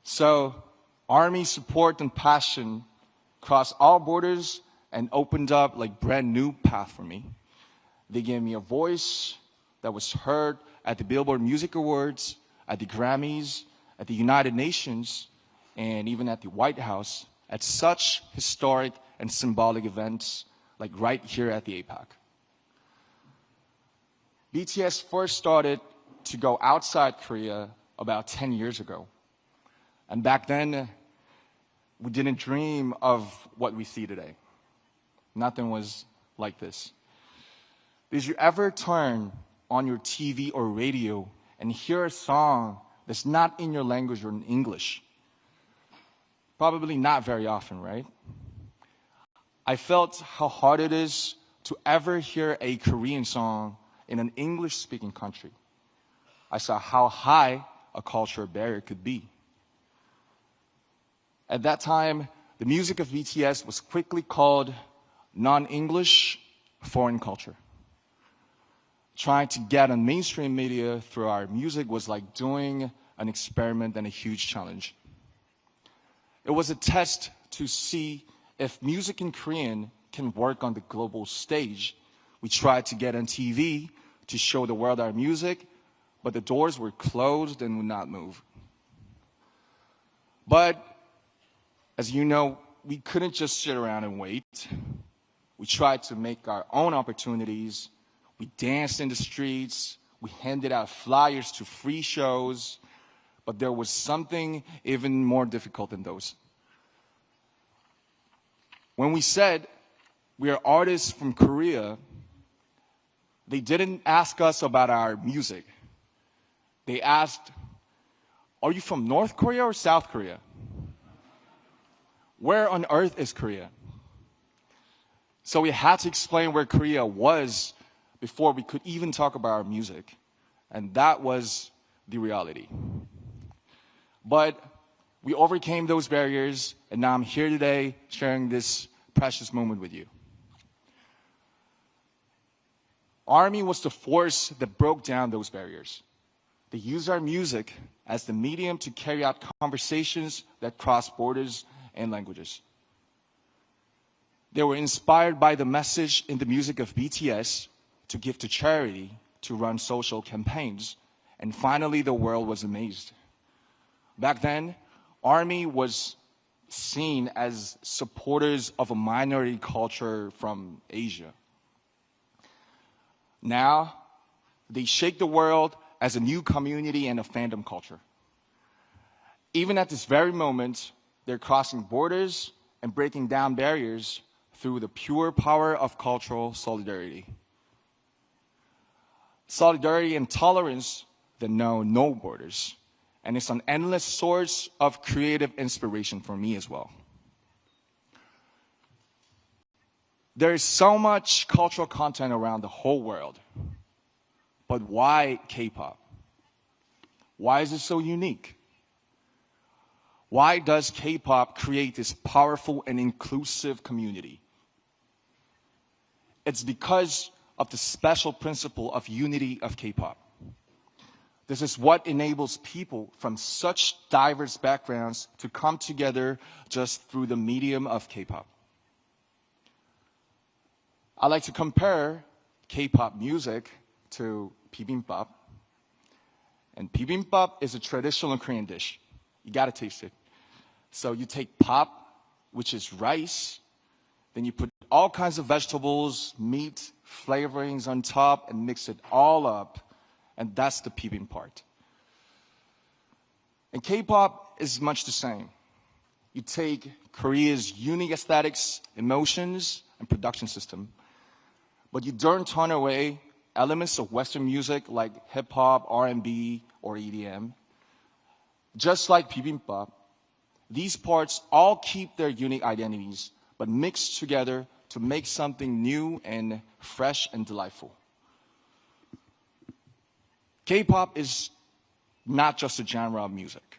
So Army support and passion crossed all borders and opened up like brand new path for me. They gave me a voice that was heard at the Billboard Music Awards, at the Grammys, at the United Nations, and even at the White House, at such historic and symbolic events like right here at the APEC. BTS first started to go outside Korea about 10 years ago. And back then, we didn't dream of what we see today. Nothing was like this. Did you ever turn on your TV or radio and hear a song that's not in your language or in English? Probably not very often, right? I felt how hard it is to ever hear a Korean song in an English-speaking country. I saw how high a cultural barrier could be. At that time, the music of BTS was quickly called non-English foreign culture. Trying to get on mainstream media through our music was like doing an experiment and a huge challenge. It was a test to see if music in Korean can work on the global stage. We tried to get on TV to show the world our music, but the doors were closed and would not move. But as you know, we couldn't just sit around and wait. We tried to make our own opportunities. We danced in the streets. We handed out flyers to free shows. But there was something even more difficult than those. When we said we are artists from Korea, they didn't ask us about our music. They asked, are you from North Korea or South Korea? Where on earth is Korea? So we had to explain where Korea was before we could even talk about our music. And that was the reality. But we overcame those barriers, and now I'm here today sharing this precious moment with you. Army was the force that broke down those barriers. They used our music as the medium to carry out conversations that cross borders and languages. They were inspired by the message in the music of BTS to give to charity, to run social campaigns, and finally the world was amazed. Back then, Army was seen as supporters of a minority culture from Asia. Now, they shake the world as a new community and a fandom culture. Even at this very moment, they're crossing borders and breaking down barriers through the pure power of cultural solidarity. Solidarity and tolerance that know no borders. And it's an endless source of creative inspiration for me as well. There is so much cultural content around the whole world. But why K-pop? Why is it so unique? Why does K-pop create this powerful and inclusive community? It's because of the special principle of unity of K-pop. This is what enables people from such diverse backgrounds to come together just through the medium of K-pop. I like to compare K-pop music to bibimbap. And bibimbap is a traditional Korean dish. You gotta taste it. So you take pop, which is rice, then you put all kinds of vegetables, meat, flavorings on top, and mix it all up. And that's the bibimbap part. And K-pop is much the same. You take Korea's unique aesthetics, emotions, and production system, but you don't turn away elements of Western music like hip-hop, R&B, or EDM. Just like bibimbap, these parts all keep their unique identities, but mix together to make something new and fresh and delightful. K-pop is not just a genre of music.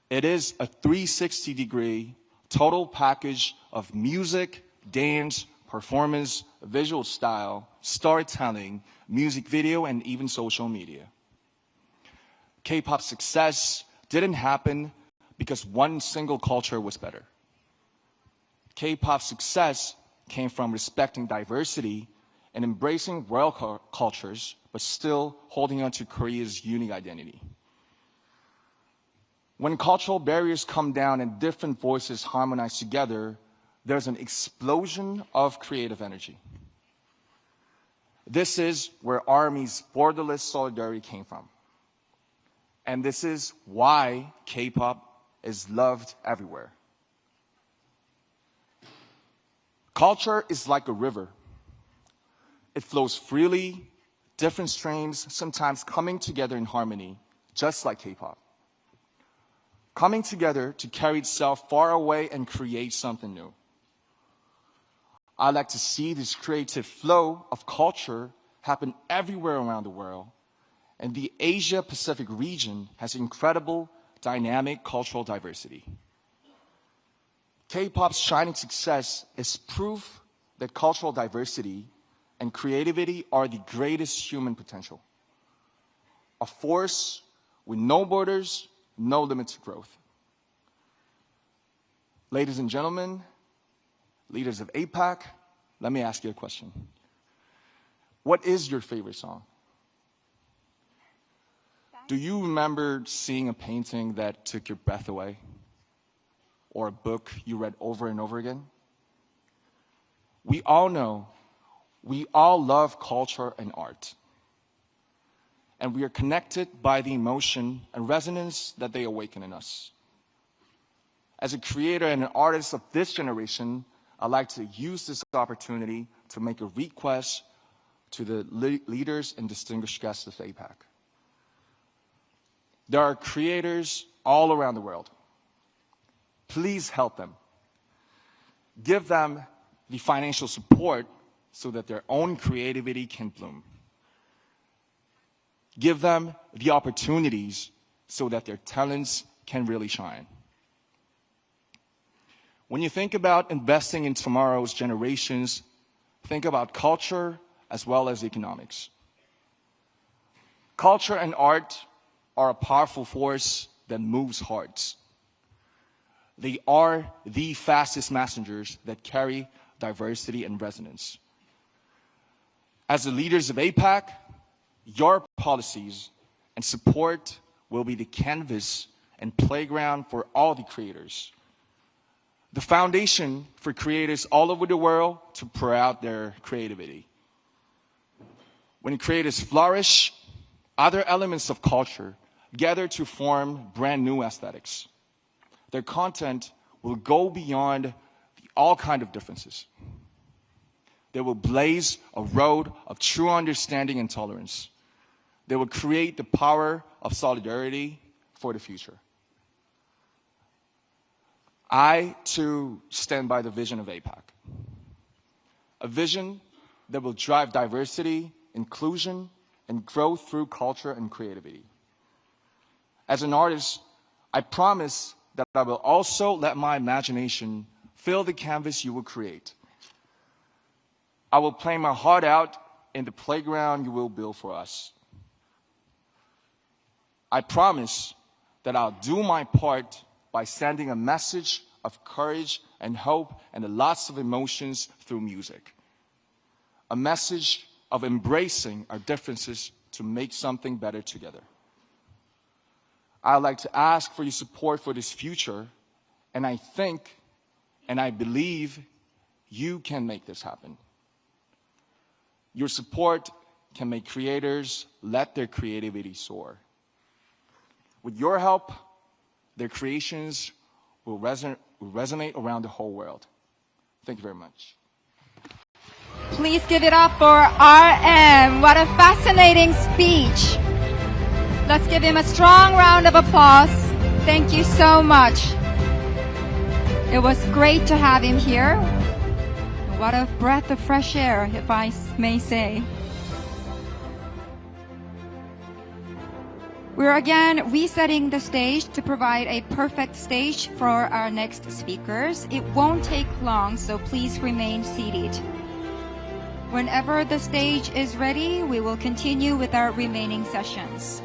It is a 360-degree total package of music, dance, performance, visual style, storytelling, music video, and even social media. K-pop's success didn't happen because one single culture was better. K-pop's success came from respecting diversity and embracing world cultures, but still holding on to Korea's unique identity. When cultural barriers come down and different voices harmonize together, there's an explosion of creative energy. This is where ARMY's borderless solidarity came from. And this is why K-pop is loved everywhere. Culture is like a river. It flows freely, different streams sometimes coming together in harmony, just like K-pop. Coming together to carry itself far away and create something new. I like to see this creative flow of culture happen everywhere around the world, and the Asia-Pacific region has incredible, dynamic cultural diversity. K-pop's shining success is proof that cultural diversity and creativity are the greatest human potential. A force with no borders, no limit to growth. Ladies and gentlemen, leaders of APEC, let me ask you a question. What is your favorite song? Do you remember seeing a painting that took your breath away? Or a book you read over and over again? We all know, we all love culture and art. And we are connected by the emotion and resonance that they awaken in us. As a creator and an artist of this generation, I'd like to use this opportunity to make a request to the leaders and distinguished guests of APEC. There are creators all around the world. Please help them. Give them the financial support so that their own creativity can bloom. Give them the opportunities so that their talents can really shine. When you think about investing in tomorrow's generations, think about culture as well as economics. Culture and art are a powerful force that moves hearts. They are the fastest messengers that carry diversity and resonance. As the leaders of APEC, your policies and support will be the canvas and playground for all the creators. The foundation for creators all over the world to pour out their creativity. When creators flourish, other elements of culture gather to form brand new aesthetics. Their content will go beyond all kinds of differences. They will blaze a road of true understanding and tolerance. They will create the power of solidarity for the future. I, too, stand by the vision of APEC. A vision that will drive diversity, inclusion, and growth through culture and creativity. As an artist, I promise that I will also let my imagination fill the canvas you will create. I will play my heart out in the playground you will build for us. I promise that I'll do my part by sending a message of courage and hope and lots of emotions through music. A message of embracing our differences to make something better together. I'd like to ask for your support for this future, and I think and I believe you can make this happen. Your support can make creators let their creativity soar. With your help, their creations will resonate around the whole world. Thank you very much. Please give it up for RM. What a fascinating speech. Let's give him a strong round of applause. Thank you so much. It was great to have him here. What a breath of fresh air, if I may say. We're again resetting the stage to provide a perfect stage for our next speakers. It won't take long, so please remain seated. Whenever the stage is ready, we will continue with our remaining sessions.